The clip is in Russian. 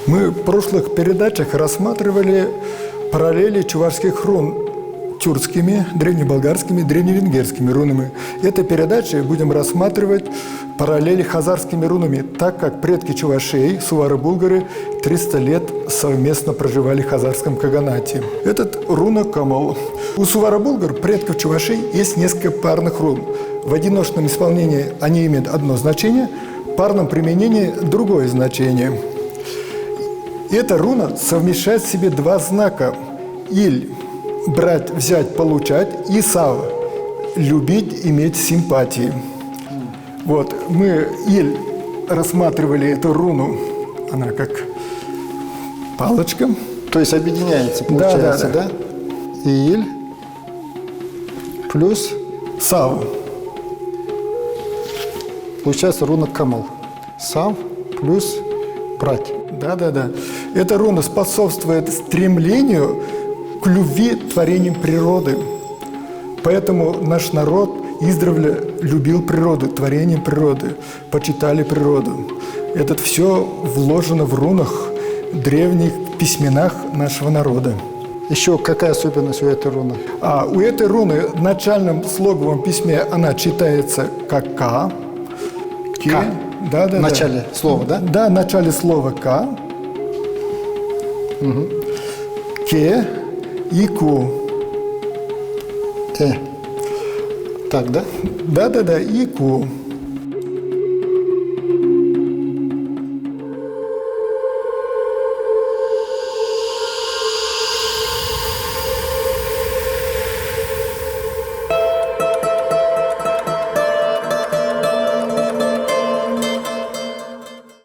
Мы в прошлых передачах рассматривали параллели чувашских рун тюркскими, древнеболгарскими, древневенгерскими рунами. В этой передаче будем рассматривать параллели хазарскими рунами, так как предки чувашей, сувары-булгары, 300 лет совместно проживали в хазарском каганате. Этот руна Камал. У сувара-булгар, предков чувашей, есть несколько парных рун. В одиночном исполнении они имеют одно значение, в парном применении другое значение. Эта руна совмещает в себе два знака «иль» – брать, взять, получать, и «сав» – любить, иметь симпатии. Вот, мы «иль» рассматривали эту руну, она как палочка. То есть объединяется, получается, да? «Иль» плюс «Сав». получается руна Камал. «Сав» плюс «брать». Да. Эта руна способствует стремлению к любви творениям природы. Поэтому наш народ издревле любил природу, творение природы, почитали природу. Это все вложено в рунах, древних письменах нашего народа. Еще какая особенность у этой руны? У этой руны в начальном слоговом письме она читается как «К». «К». Да. В начале слова, да? Да, в начале слова «К». Угу. «Ке» и «Ку». Так, да? Да, и «Ку».